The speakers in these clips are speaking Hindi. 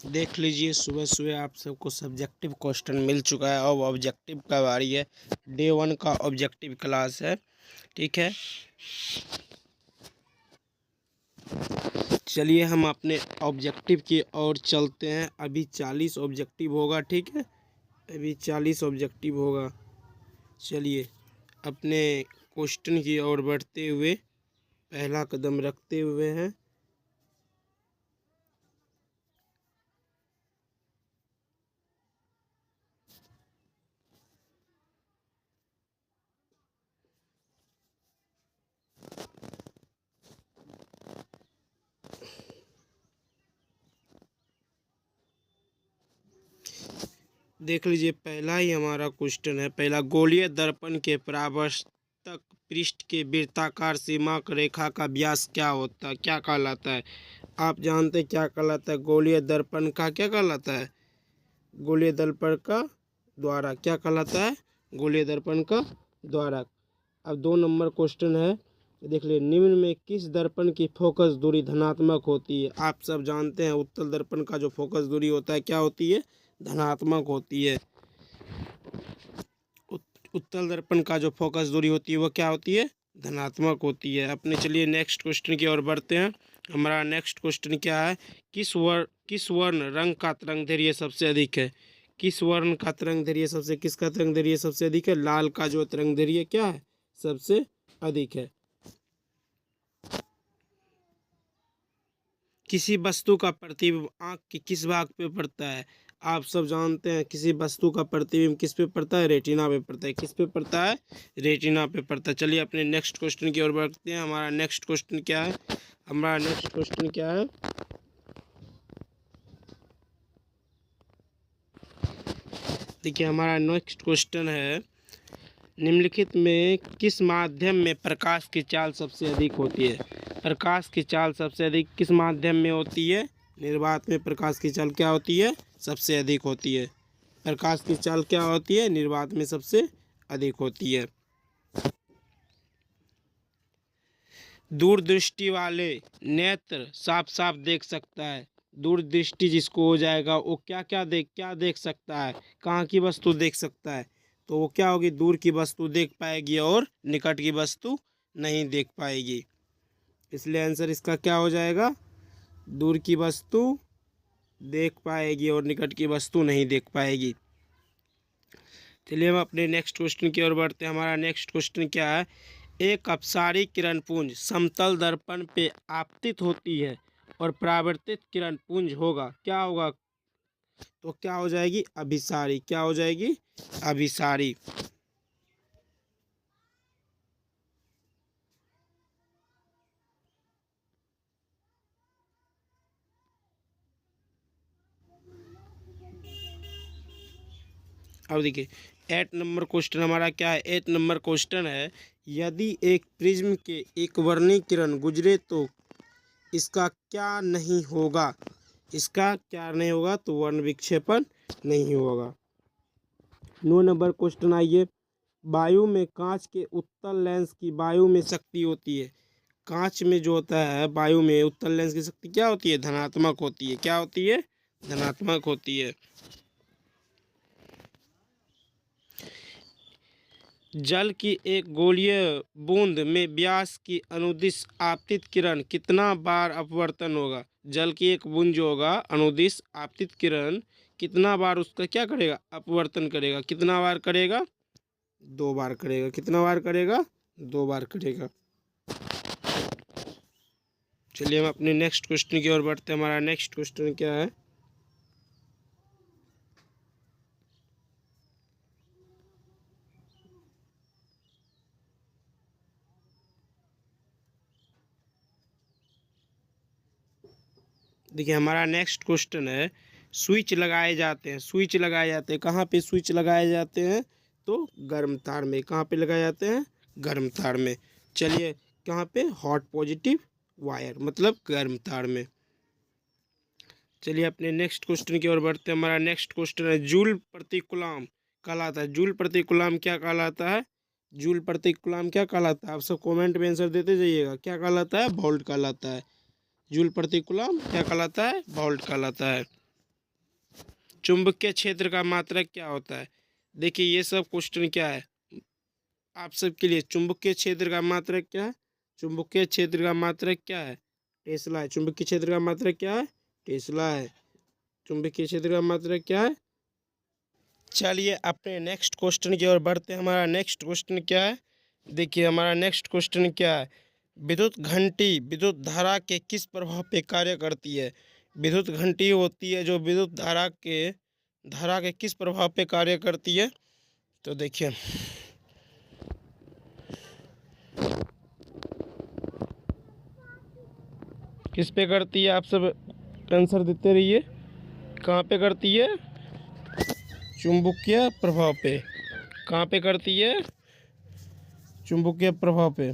देख लीजिए, सुबह सुबह आप सबको सब्जेक्टिव क्वेश्चन मिल चुका है। अब ऑब्जेक्टिव का बारी है। डे 1 का ऑब्जेक्टिव क्लास है, ठीक है। चलिए हम अपने ऑब्जेक्टिव की ओर चलते हैं। अभी 40 ऑब्जेक्टिव होगा, ठीक है। अभी 40 ऑब्जेक्टिव होगा। चलिए अपने क्वेश्चन की ओर बढ़ते हुए पहला कदम रखते हुए हैं। देख लीजिए, पहला ही हमारा क्वेश्चन है। पहला, गोलीय दर्पण के परावर्तक पृष्ठ के वृत्ताकार सीमा रेखा का व्यास क्या होता है, क्या कहलाता है? आप जानते हैं क्या कहलाता है? गोलीय दर्पण का क्या कहलाता है? गोलीय दर्पण का द्वारा क्या कहलाता है? गोलीय दर्पण का द्वारा। अब 2 नंबर क्वेश्चन है, देख लिए। निम्न में किस दर्पण की फोकस दूरी धनात्मक होती है? आप सब जानते हैं उत्तल दर्पण का जो फोकस दूरी होता है क्या होती है? धनात्मक होती है। उत्तल दर्पण का जो फोकस दूरी होती है वो क्या होती है? धनात्मक होती है। अपने चलिए नेक्स्ट क्वेश्चन की ओर बढ़ते हैं। हमारा नेक्स्ट क्वेश्चन क्या है? किस वर्ण रंग का तरंग दैर्ध्य सबसे अधिक है? किस वर्ण का तरंग दैर्ध्य किसका तरंग दैर्ध्य सबसे अधिक है? लाल का जो तरंग दैर्ध्य क्या है? सबसे अधिक है। किसी वस्तु का प्रतिबिंब आँख के किस भाग पे पड़ता है? आप सब जानते हैं किसी वस्तु का प्रतिबिंब किस पे पड़ता है? रेटिना पे पड़ता है। किस पे पड़ता है? रेटिना पे पड़ता है। चलिए अपने नेक्स्ट क्वेश्चन की ओर बढ़ते हैं। हमारा नेक्स्ट क्वेश्चन क्या है? हमारा नेक्स्ट क्वेश्चन क्या है? देखिए हमारा नेक्स्ट क्वेश्चन है, निम्नलिखित में किस माध्यम में प्रकाश की चाल सबसे अधिक होती है? प्रकाश की चाल सबसे अधिक किस माध्यम में होती है? निर्वात में प्रकाश की चाल क्या होती है? सबसे अधिक होती है। प्रकाश की चाल क्या होती है? निर्वात में सबसे अधिक होती है। दूरदृष्टि वाले नेत्र साफ साफ देख सकता है। दूरदृष्टि जिसको हो जाएगा वो क्या देख सकता है? कहाँ की वस्तु देख सकता है? तो वो क्या होगी? दूर की वस्तु देख पाएगी और निकट की वस्तु नहीं देख पाएगी। इसलिए आंसर इसका क्या हो जाएगा? दूर की वस्तु देख पाएगी और निकट की वस्तु नहीं देख पाएगी। चलिए हम अपने नेक्स्ट क्वेश्चन की ओर बढ़ते हैं। हमारा नेक्स्ट क्वेश्चन क्या है? एक अपसारी किरण पुंज समतल दर्पण पे आपतित होती है और परावर्तित किरण पुंज होगा, क्या होगा? तो क्या हो जाएगी? अभिसारी। क्या हो जाएगी? अभिसारी। अब देखिए 8 नंबर क्वेश्चन हमारा क्या है? 8 नंबर क्वेश्चन है, यदि एक प्रिज्म के एक वर्णी किरण गुजरे तो इसका क्या नहीं होगा? इसका क्या नहीं होगा? तो वर्ण विक्षेपण नहीं होगा। 9 नंबर क्वेश्चन आइए, वायु में कांच के उत्तल लेंस की वायु में शक्ति होती है। कांच में जो होता है वायु में उत्तल लेंस की शक्ति क्या होती है? धनात्मक होती है। क्या होती है? धनात्मक होती है। जल की एक गोलीय बूंद में व्यास की अनुदिश आपतित किरण कितना बार अपवर्तन होगा? जल की एक बूंद जो होगा अनुदिश आपतित किरण कितना बार उसका क्या करेगा? अपवर्तन करेगा। कितना बार करेगा? 2 बार करेगा। कितना बार करेगा? 2 बार करेगा। चलिए हम अपने नेक्स्ट क्वेश्चन की ओर बढ़ते हैं। हमारा नेक्स्ट क्वेश्चन क्या है? देखिए हमारा नेक्स्ट क्वेश्चन है, स्विच लगाए जाते हैं। स्विच लगाए जाते हैं कहाँ पे? स्विच लगाए जाते हैं तो गर्म तार में। कहाँ पे लगाए जाते हैं? गर्म तार में। चलिए कहाँ पे? हॉट पॉजिटिव वायर, मतलब गर्म तार में। चलिए अपने नेक्स्ट क्वेश्चन की ओर बढ़ते हैं। हमारा नेक्स्ट क्वेश्चन है, जूल प्रति कूलम कहलाता है। जूल प्रति कूलम क्या कहलाता है? जूल प्रति कूलम क्या कहलाता है? आप सब कमेंट में आंसर देते जाइएगा। क्या कहलाता है? वोल्ट कहलाता है। जूल प्रति कूलम क्या कहलाता है? वोल्ट कहलाता है। चुंबकीय क्षेत्र का मात्रक क्या होता है? देखिए ये सब क्वेश्चन क्या है आप सबके लिए। चुंबकीय क्षेत्र का मात्रक क्या है? चुंबकीय क्षेत्र का मात्रक क्या है? टेस्ला है। चुंबकीय क्षेत्र का मात्रक क्या है? टेस्ला है। चुंबकीय क्षेत्र का मात्रक क्या है? चलिए अपने नेक्स्ट क्वेश्चन की ओर बढ़ते हैं। हमारा नेक्स्ट क्वेश्चन क्या है? देखिए हमारा नेक्स्ट क्वेश्चन क्या है? विद्युत घंटी विद्युत धारा के किस प्रभाव पे कार्य करती है? विद्युत घंटी होती है जो विद्युत धारा के किस प्रभाव पे कार्य करती है? तो देखिए किस पे करती है, आप सब आंसर देते रहिए। कहाँ पे करती है? चुंबकीय प्रभाव पे। कहाँ पे करती है? चुंबकीय प्रभाव पे।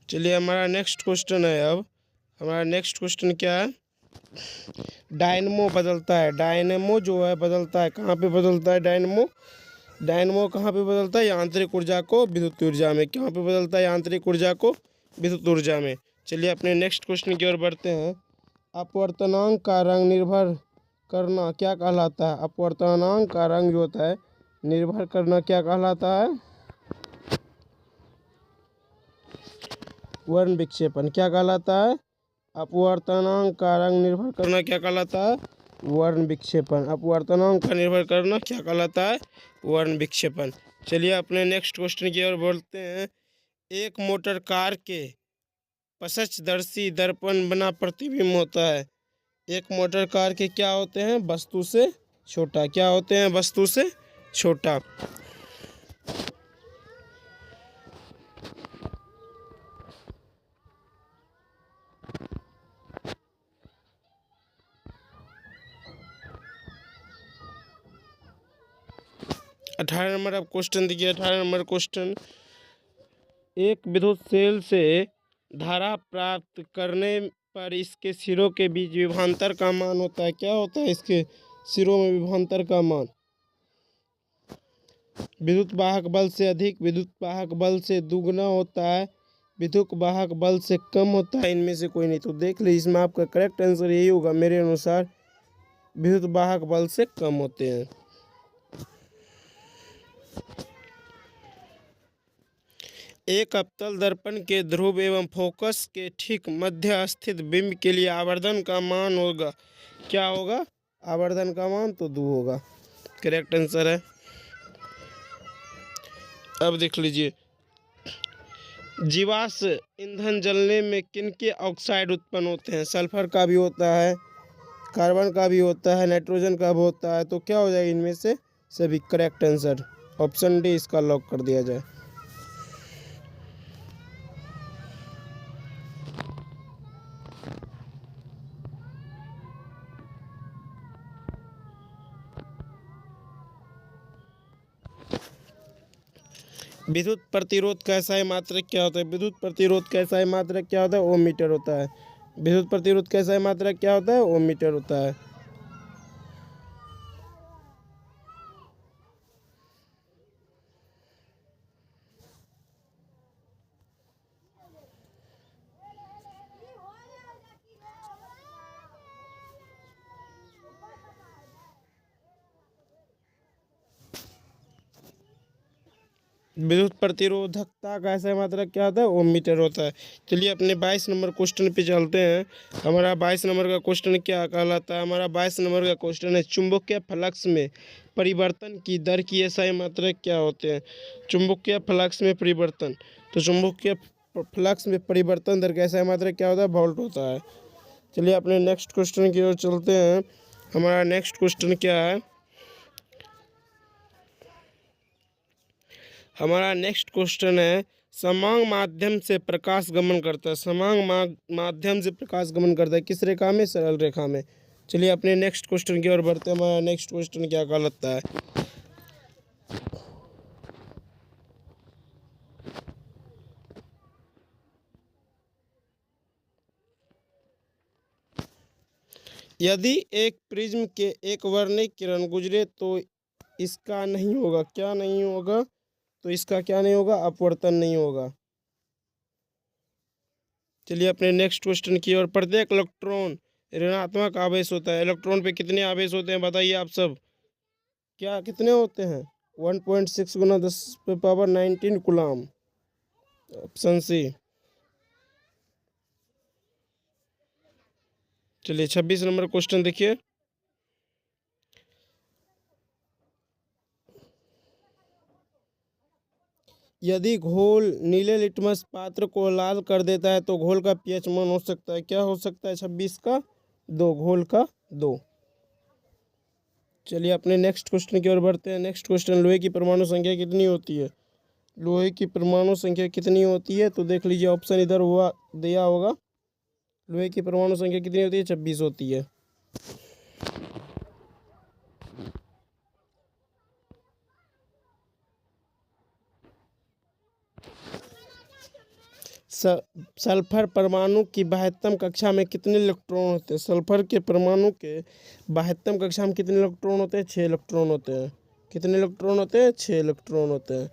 चलिए हमारा नेक्स्ट क्वेश्चन है। अब हमारा नेक्स्ट क्वेश्चन क्या है? डायनमो बदलता है। डायनमो जो है बदलता है, कहाँ पे बदलता है डायनमो? डायनमो कहाँ पे बदलता है? यांत्रिक ऊर्जा को विद्युत ऊर्जा में। कहाँ पे बदलता है यांत्रिक ऊर्जा को विद्युत ऊर्जा में? चलिए अपने नेक्स्ट क्वेश्चन की ओर बढ़ते हैं। अपवर्तनांक का रंग निर्भर करना क्या कहलाता है? अपवर्तनांक का रंग जो होता है निर्भर करना क्या कहलाता है? वर्ण विक्षेपण। क्या कहलाता है? अपवर्तनांक का रंग निर्भर करना क्या कहलाता है? वर्ण विक्षेपण। अपवर्तनांक का निर्भर करना क्या कहलाता है? वर्ण विक्षेपण। चलिए अपने नेक्स्ट क्वेश्चन की ओर बढ़ते हैं। एक मोटर कार के पश्चदर्शी दर्पण बना प्रतिबिंब होता है। एक मोटर कार के क्या होते हैं? वस्तु से छोटा। क्या होते हैं? वस्तु से छोटा। अठारह नंबर आप क्वेश्चन देखिए। 18 नंबर क्वेश्चन। एक विद्युत सेल से धारा प्राप्त करने पर इसके सिरों के बीच विभवांतर का मान होता है। क्या होता है इसके सिरों में विभवांतर का मान? विद्युत वाहक बल से अधिक, विद्युत वाहक बल से दुगना होता है, विद्युत वाहक बल से कम होता है। इनमें से कोई नहीं। तो देख लीजिए इसमें आपका करेक्ट आंसर यही होगा मेरे अनुसार, विद्युत वाहक बल से कम होते हैं। एक अवतल दर्पण के ध्रुव एवं फोकस के ठीक मध्य स्थित बिंब के लिए आवर्धन का मान होगा। क्या होगा? आवर्धन का मान तो 2 होगा। करेक्ट आंसर है। अब देख लीजिए जीवाश्म ईंधन जलने में किनके ऑक्साइड उत्पन्न होते हैं? सल्फर का भी होता है, कार्बन का भी होता है, नाइट्रोजन का भी होता है। तो क्या हो जाएगा इनमें से सभी? करेक्ट आंसर ऑप्शन डी इसका लॉक कर दिया जाए। विद्युत प्रतिरोध का SI मात्रक क्या होता है? विद्युत प्रतिरोध का SI मात्रक क्या होता है? ओम मीटर होता है। विद्युत प्रतिरोध का SI मात्रक क्या होता है? ओम मीटर होता है। विद्युत प्रतिरोधकता का SI मात्रक क्या होता है? ओम मीटर होता है। चलिए अपने 22 नंबर क्वेश्चन पे चलते हैं। हमारा 22 नंबर का क्वेश्चन क्या कहलाता है? हमारा 22 नंबर का क्वेश्चन है चुंबकीय फ्लक्स में परिवर्तन की दर की SI मात्रक क्या होते हैं? चुंबकीय फ्लक्स में परिवर्तन। तो चुंबकीय फ्लक्स में परिवर्तन दर का SI मात्रक क्या होता है? वोल्ट होता है। चलिए अपने नेक्स्ट क्वेश्चन की ओर चलते हैं। हमारा नेक्स्ट क्वेश्चन क्या है? हमारा नेक्स्ट क्वेश्चन है समांग माध्यम से प्रकाश गमन करता है। समांग माध्यम से प्रकाश गमन करता है किस रेखा में? सरल रेखा में। चलिए अपने नेक्स्ट क्वेश्चन की ओर बढ़ते हैं। हमारा नेक्स्ट क्वेश्चन क्या कहलाता है? यदि एक प्रिज्म के एक वर्णिक किरण गुजरे तो इसका नहीं होगा। क्या नहीं होगा? तो इसका क्या नहीं होगा? अपवर्तन नहीं होगा। चलिए अपने नेक्स्ट क्वेश्चन की ओर। प्रत्येक इलेक्ट्रॉन ऋणात्मक आवेश होता है। इलेक्ट्रॉन पे कितने आवेश होते हैं बताइए आप सब, क्या कितने होते हैं? 1.6 गुना 10 पे पावर 19 कूलाम। Option C. चलिए 26 नंबर क्वेश्चन देखिए। यदि घोल नीले लिटमस पात्र को लाल कर देता है तो घोल का पीएच मान हो सकता है, क्या हो सकता है? 26 का 2, घोल का 2। चलिए अपने नेक्स्ट क्वेश्चन की ओर बढ़ते हैं। नेक्स्ट क्वेश्चन, लोहे की परमाणु संख्या कितनी होती है? लोहे की परमाणु संख्या कितनी होती है? तो देख लीजिए, ऑप्शन इधर हुआ दिया होगा। लोहे की परमाणु संख्या कितनी होती है? 26 होती है। सल्फर परमाणु की 72 कक्षा में कितने इलेक्ट्रॉन होते हैं? सल्फर के परमाणु के 72 कक्षा में कितने इलेक्ट्रॉन होते हैं? 6 इलेक्ट्रॉन होते हैं। कितने इलेक्ट्रॉन होते हैं? 6 इलेक्ट्रॉन होते हैं।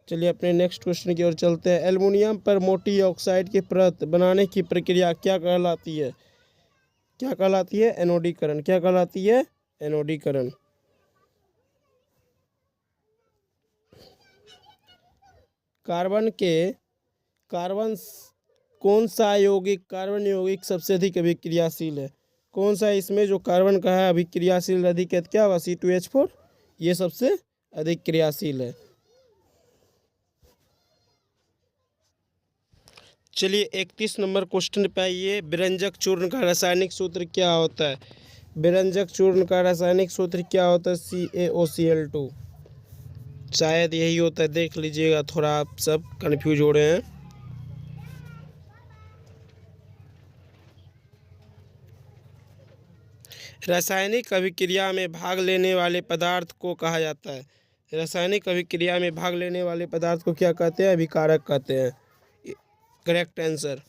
चलिए अपने नेक्स्ट क्वेश्चन की ओर चलते हैं। एल्युमिनियम पर मोटी ऑक्साइड की परत बनाने की प्रक्रिया क्या कहलाती है? क्या कहलाती है? एनोडीकरण। क्या कहलाती है? एनोडीकरण। कार्बन कौन सा यौगिक कार्बन यौगिक सबसे अधिक अभिक्रियाशील है? कौन सा इसमें जो कार्बन का है अभिक्रियाशील अधिक है? क्या होगा? C2H4, ये सबसे अधिक क्रियाशील है। चलिए 31 नंबर क्वेश्चन पे आइए। विरंजक चूर्ण का रासायनिक सूत्र क्या होता है? विरंजक चूर्ण का रासायनिक सूत्र क्या होता है? CaOCl2। शायद यही होता है, देख लीजिएगा, थोड़ा आप सब कंफ्यूज हो रहे हैं। रासायनिक अभिक्रिया में भाग लेने वाले पदार्थ को कहा जाता है। रासायनिक अभिक्रिया में भाग लेने वाले पदार्थ को क्या कहते हैं? अभिकारक कहते हैं। Correct answer.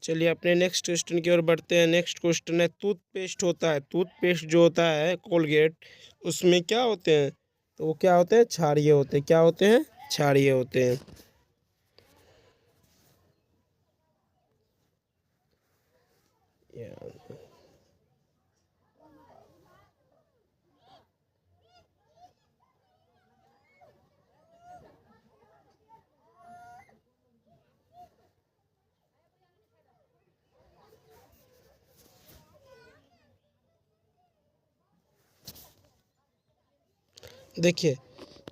चलिए अपने नेक्स्ट क्वेश्चन की ओर बढ़ते हैं। नेक्स्ट क्वेश्चन है, टूथपेस्ट होता है, टूथपेस्ट जो होता है कोलगेट, उसमें क्या होते हैं? तो वो क्या होते हैं? क्षारीय होते हैं। क्या होते हैं? क्षारीय होते हैं। देखिए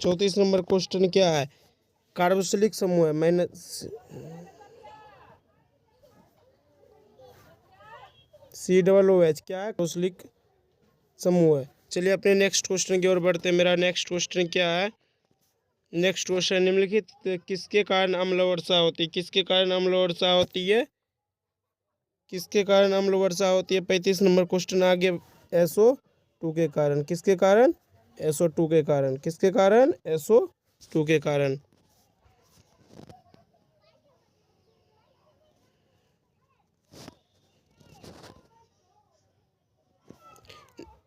34 नंबर क्वेश्चन क्या है? कार्बोक्सिलिक समूह है COOH, क्या है? कार्बोक्सिलिक समूह है। चलिए अपने नेक्स्ट क्वेश्चन की ओर बढ़ते हैं। मेरा नेक्स्ट क्वेश्चन क्या है? नेक्स्ट क्वेश्चन, निम्नलिखित किसके कारण अम्ल वर्षा होती है? किसके कारण अम्ल वर्षा होती है? किसके कारण अम्ल वर्षा होती है? 35 नंबर क्वेश्चन आगे। SO2 के कारण। किसके कारण? SO2 के कारण। किसके कारण? SO2 के कारण।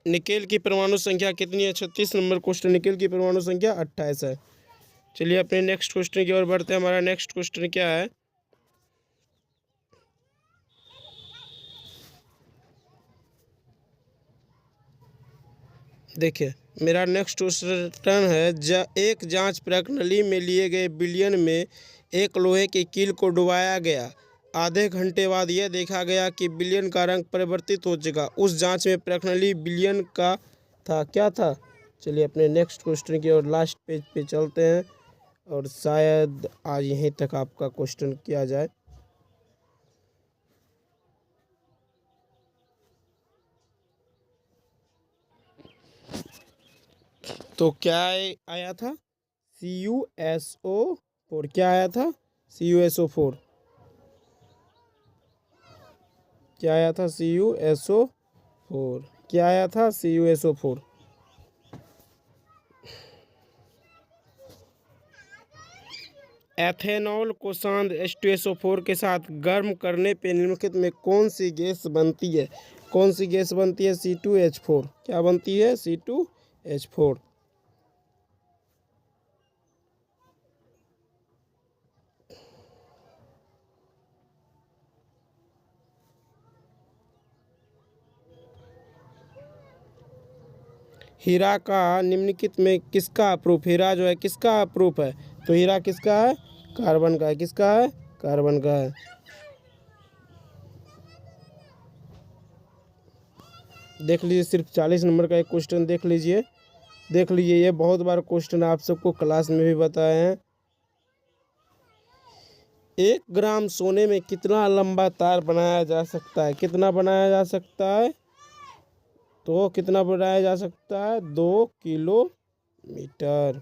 निकेल की परमाणु संख्या कितनी है? 36 नंबर क्वेश्चन, निकेल की परमाणु संख्या 28 है। चलिए अपने नेक्स्ट क्वेश्चन की ओर बढ़ते हैं। हमारा नेक्स्ट क्वेश्चन क्या है? देखिए मेरा नेक्स्ट क्वेश्चन है, एक जांच प्रणाली में लिए गए बिलियन में एक लोहे की कील को डुबाया गया। आधे घंटे बाद यह देखा गया कि बिलियन का रंग परिवर्तित हो चुका। उस जांच में प्रणाली बिलियन का था, क्या था? चलिए अपने नेक्स्ट क्वेश्चन की ओर लास्ट पेज पे चलते हैं और शायद आज यहीं तक आपका क्वेश्चन किया जाए। तो क्या आया था? CuSO4। क्या आया था? CuSO4। क्या आया था? CuSO4। क्या आया था? CuSO4। एथेनॉल को सांद्र H2SO4 के साथ गर्म करने पे निम्नलिखित में कौन सी गैस बनती है? कौन सी गैस बनती है? C2H4। क्या बनती है? C2H4। हीरा का निम्नलिखित में किसका प्रूफ, हीरा जो है किसका प्रूफ है, तो हीरा किसका है, कार्बन का है, किसका है, कार्बन का है। देख लीजिए, सिर्फ 40 नंबर का एक क्वेश्चन देख लीजिए, ये बहुत बार क्वेश्चन आप सबको क्लास में भी बताए हैं। 1 ग्राम सोने में कितना लंबा तार बनाया जा सकता है, कितना बनाया जा सकता है, तो कितना बनाया जा सकता है, 2 किलोमीटर।